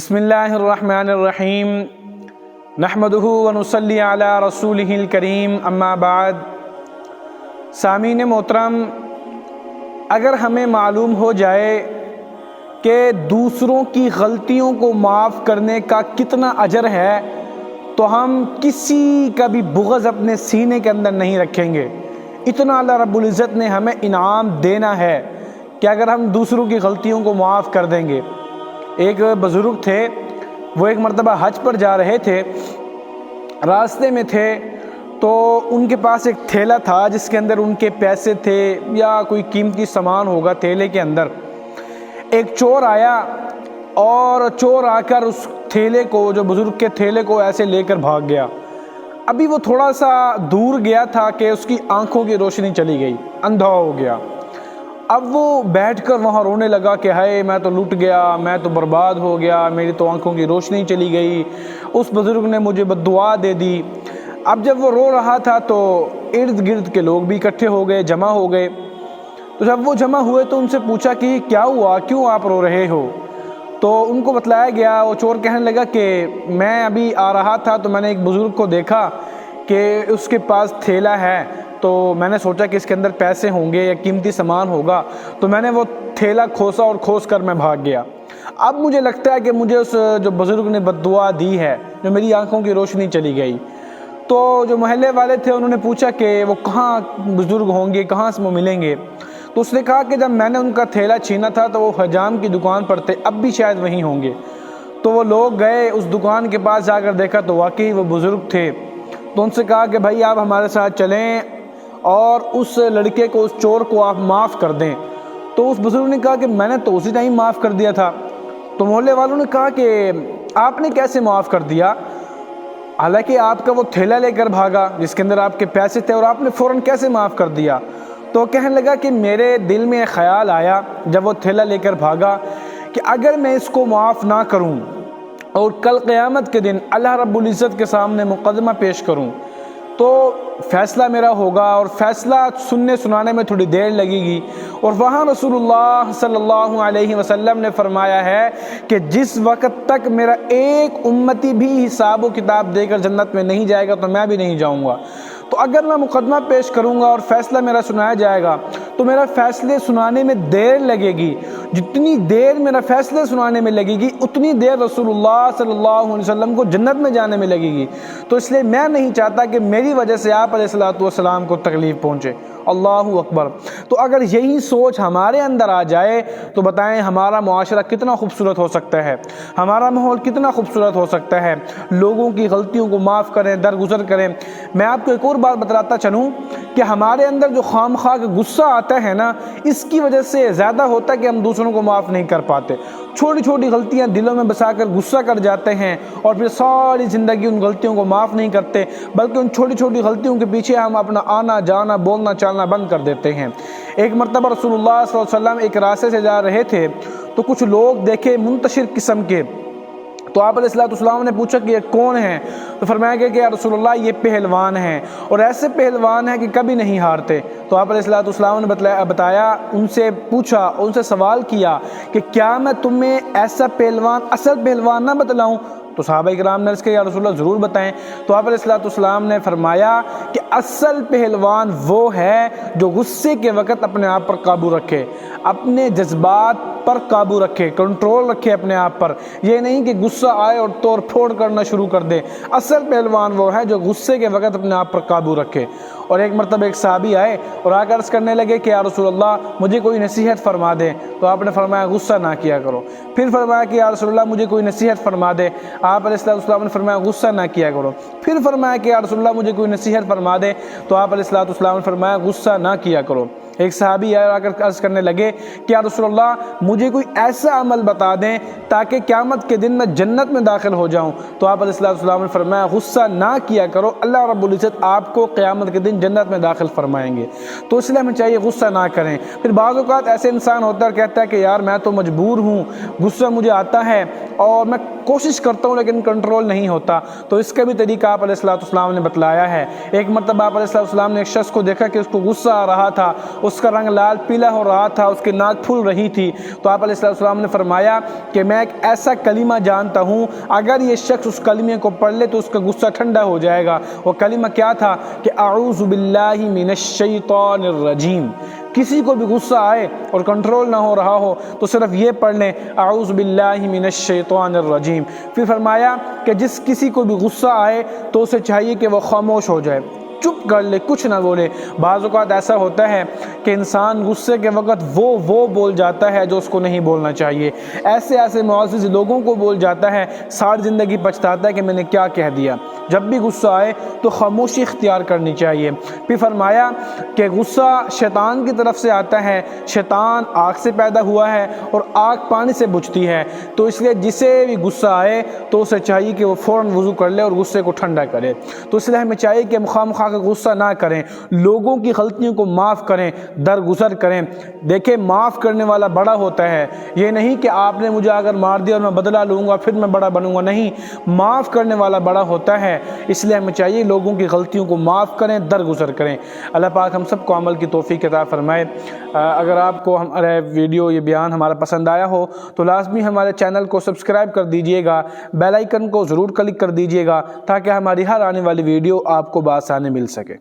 بسم اللہ الرحمن الرحیم نحمدہ ونصلی علی رسولہ الکریم اما بعد۔ سامعین محترم، اگر ہمیں معلوم ہو جائے کہ دوسروں کی غلطیوں کو معاف کرنے کا کتنا اجر ہے تو ہم کسی کا بھی بغض اپنے سینے کے اندر نہیں رکھیں گے۔ اتنا اللہ رب العزت نے ہمیں انعام دینا ہے کہ اگر ہم دوسروں کی غلطیوں کو معاف کر دیں گے۔ ایک بزرگ تھے، وہ ایک مرتبہ حج پر جا رہے تھے، راستے میں تھے تو ان کے پاس ایک تھیلا تھا جس کے اندر ان کے پیسے تھے یا کوئی قیمتی سامان ہوگا تھیلے کے اندر۔ ایک چور آیا اور چور آ کر اس تھیلے کو، جو بزرگ کے تھیلے کو ایسے لے کر بھاگ گیا۔ ابھی وہ تھوڑا سا دور گیا تھا کہ اس کی آنکھوں کی روشنی چلی گئی، اندھا ہو گیا۔ اب وہ بیٹھ کر وہاں رونے لگا کہ ہائے میں تو لٹ گیا، میں تو برباد ہو گیا، میری تو آنکھوں کی روشنی چلی گئی، اس بزرگ نے مجھے بد دعا دے دی۔ اب جب وہ رو رہا تھا تو ارد گرد کے لوگ بھی اکٹھے ہو گئے، جمع ہو گئے۔ تو جب وہ جمع ہوئے تو ان سے پوچھا کہ کیا ہوا، کیوں آپ رو رہے ہو؟ تو ان کو بتلایا گیا۔ وہ چور کہنے لگا کہ میں ابھی آ رہا تھا تو میں نے ایک بزرگ کو دیکھا کہ اس کے پاس تھیلا ہے، تو میں نے سوچا کہ اس کے اندر پیسے ہوں گے یا قیمتی سامان ہوگا، تو میں نے وہ تھیلا کھوسا اور کھوس کر میں بھاگ گیا۔ اب مجھے لگتا ہے کہ مجھے اس جو بزرگ نے بد دعا دی ہے، جو میری آنکھوں کی روشنی چلی گئی۔ تو جو محلے والے تھے انہوں نے پوچھا کہ وہ کہاں بزرگ ہوں گے، کہاں سے وہ ملیں گے؟ تو اس نے کہا کہ جب میں نے ان کا تھیلا چھینا تھا تو وہ حجام کی دکان پر تھے، اب بھی شاید وہیں ہوں گے۔ تو وہ لوگ گئے اس دکان کے پاس، جا کر دیکھا تو واقعی وہ بزرگ تھے۔ تو ان سے کہا کہ بھائی آپ ہمارے ساتھ چلیں اور اس لڑکے کو، اس چور کو آپ معاف کر دیں۔ تو اس بزرگ نے کہا کہ میں نے تو اسی ٹائم معاف کر دیا تھا۔ تو محلے والوں نے کہا کہ آپ نے کیسے معاف کر دیا، حالانکہ آپ کا وہ تھیلا لے کر بھاگا جس کے اندر آپ کے پیسے تھے، اور آپ نے فوراً کیسے معاف کر دیا؟ تو کہنے لگا کہ میرے دل میں خیال آیا جب وہ تھیلا لے کر بھاگا کہ اگر میں اس کو معاف نہ کروں اور کل قیامت کے دن اللہ رب العزت کے سامنے مقدمہ پیش کروں تو فیصلہ میرا ہوگا، اور فیصلہ سننے سنانے میں تھوڑی دیر لگے گی، اور وہاں رسول اللہ صلی اللہ علیہ وسلم نے فرمایا ہے کہ جس وقت تک میرا ایک امتی بھی حساب و کتاب دے کر جنت میں نہیں جائے گا تو میں بھی نہیں جاؤں گا۔ تو اگر میں مقدمہ پیش کروں گا اور فیصلہ میرا سنایا جائے گا تو میرا فیصلے سنانے میں دیر لگے گی، جتنی دیر میرا فیصلے سنانے میں لگے گی اتنی دیر رسول اللہ صلی اللہ علیہ وسلم کو جنت میں جانے میں لگے گی۔ تو اس لیے میں نہیں چاہتا کہ میری وجہ سے آپ علیہ الصلوۃ والسلام کو تکلیف پہنچے۔ اللہ اکبر۔ تو اگر یہی سوچ ہمارے اندر آ جائے تو بتائیں ہمارا معاشرہ کتنا خوبصورت ہو سکتا ہے، ہمارا ماحول کتنا خوبصورت ہو سکتا ہے۔ لوگوں کی غلطیوں کو معاف کریں، درگزر کریں۔ میں آپ کو ایک اور بات بتلاتا چلوں کہ ہمارے اندر جو خام خواہ غصہ آتا ہے نا، اس کی وجہ سے زیادہ ہوتا ہے کہ ہم دوسروں کو معاف نہیں کر پاتے۔ چھوٹی چھوٹی غلطیاں دلوں میں بسا کر غصہ کر جاتے ہیں اور پھر ساری زندگی ان غلطیوں کو معاف نہیں کرتے، بلکہ ان چھوٹی چھوٹی غلطیوں کے پیچھے ہم اپنا آنا جانا، بولنا چالنا بند کر دیتے ہیں۔ ایک مرتبہ رسول اللہ صلی اللہ علیہ وسلم ایک راستے سے جا رہے تھے تو کچھ لوگ دیکھے منتشر قسم کے، تو آپ علیہ السلام نے پوچھا کہ یہ کون ہیں؟ تو فرمایا کہ یا رسول اللہ یہ پہلوان ہیں، اور ایسے پہلوان ہیں کہ کبھی نہیں ہارتے۔ تو آپ علیہ السلام نے بتایا، ان سے پوچھا، ان سے سوال کیا کہ کیا میں تمہیں ایسا پہلوان، اصل پہلوان نہ بتلاؤں؟ تو صحابہ کرام نے عرض کیا یا رسول اللہ ضرور بتائیں۔ تو آپ علیہ السلام نے فرمایا کہ اصل پہلوان وہ ہے جو غصے کے وقت اپنے آپ پر قابو رکھے، اپنے جذبات پر قابو رکھے، کنٹرول رکھے اپنے آپ پر۔ یہ نہیں کہ غصہ آئے اور توڑ پھوڑ کرنا شروع کر دے۔ اصل پہلوان وہ ہے جو غصے کے وقت اپنے آپ پر قابو رکھے۔ اور ایک مرتبہ ایک صحابی آئے اور آ کر عرض کرنے لگے کہ یا رسول اللہ مجھے کوئی نصیحت فرما دے۔ تو آپ نے فرمایا غصہ نہ کیا کرو۔ پھر فرمایا کہ یا رسول اللہ مجھے کوئی نصیحت فرما دے۔ آپ علیہ السلام نے فرمایا غصہ نہ کیا کرو۔ پھر فرمایا کہ یا رسول اللہ مجھے کوئی نصیحت فرما دے۔ تو آپ علیہ السلام نے فرمایا غصہ نہ کیا کرو۔ ایک صحابی آ کر عرض کرنے لگے کہ یا رسول اللہ مجھے کوئی ایسا عمل بتا دیں تاکہ قیامت کے دن میں جنت میں داخل ہو جاؤں۔ تو آپ علیہ السلام نے فرمایا غصہ نہ کیا کرو، اللہ رب العزت آپ کو قیامت کے دن جنت میں داخل فرمائیں گے۔ تو اس لیے ہمیں چاہیے غصہ نہ کریں۔ پھر بعض اوقات ایسے انسان ہوتا ہے کہتا ہے کہ یار میں تو مجبور ہوں، غصہ مجھے آتا ہے اور میں کوشش کرتا ہوں لیکن کنٹرول نہیں ہوتا۔ تو اس کا بھی طریقہ آپ علیہ السلام نے بتلایا ہے۔ ایک مرتبہ آپ علیہ السلام نے ایک شخص کو دیکھا کہ اس کو غصہ آ رہا تھا، اس کا رنگ لال پیلا ہو رہا تھا، اس کی ناک پھول رہی تھی، تو آپ علیہ السلام نے فرمایا کہ میں ایک ایسا کلمہ جانتا ہوں اگر یہ شخص اس کلمے کو پڑھ لے تو اس کا غصہ ٹھنڈا ہو جائے گا۔ وہ کلمہ کیا تھا کہ اعوذ باللہ من الشیطان الرجیم۔ کسی کو بھی غصہ آئے اور کنٹرول نہ ہو رہا ہو تو صرف یہ پڑھ لیں اعوذ باللہ من الشیطان الرجیم۔ پھر فرمایا کہ جس کسی کو بھی غصہ آئے تو اسے چاہیے کہ وہ خاموش ہو جائے، چپ کر لے، کچھ نہ بولے۔ بعض اوقات ایسا ہوتا ہے کہ انسان غصے کے وقت وہ بول جاتا ہے جو اس کو نہیں بولنا چاہیے، ایسے معزز لوگوں کو بول جاتا ہے، ساری زندگی پچھتاتا ہے کہ میں نے کیا کہہ دیا۔ جب بھی غصہ آئے تو خاموشی اختیار کرنی چاہیے۔ پھر فرمایا کہ غصہ شیطان کی طرف سے آتا ہے، شیطان آگ سے پیدا ہوا ہے اور آگ پانی سے بجھتی ہے، تو اس لیے جسے بھی غصہ آئے تو اسے چاہیے کہ وہ فوراً وضو کر لے اور غصے کو ٹھنڈا کرے۔ تو اس لیے ہمیں چاہیے کہ ہم خواہ کا غصہ نہ کریں، لوگوں کی غلطیوں کو معاف کریں، درگزر کریں۔ دیکھیں معاف کرنے والا بڑا ہوتا ہے، یہ نہیں کہ آپ نے مجھے اگر مار دیا اور میں بدلہ لوں گا پھر میں بڑا بنوں گا، نہیں، معاف کرنے والا بڑا ہوتا ہے۔ اس لیے ہمیں چاہیے لوگوں کی غلطیوں کو معاف کریں، درگزر کریں۔ اللہ پاک ہم سب کو عمل کی توفیق عطا فرمائے۔ اگر آپ کو ہمارا ویڈیو یہ بیان ہمارا پسند آیا ہو تو لازمی ہمارے چینل کو سبسکرائب کر دیجئے گا، بیل آئیکن کو ضرور کلک کر دیجئے گا تاکہ ہماری ہر آنے والی ویڈیو آپ کو بآسانی مل سکے۔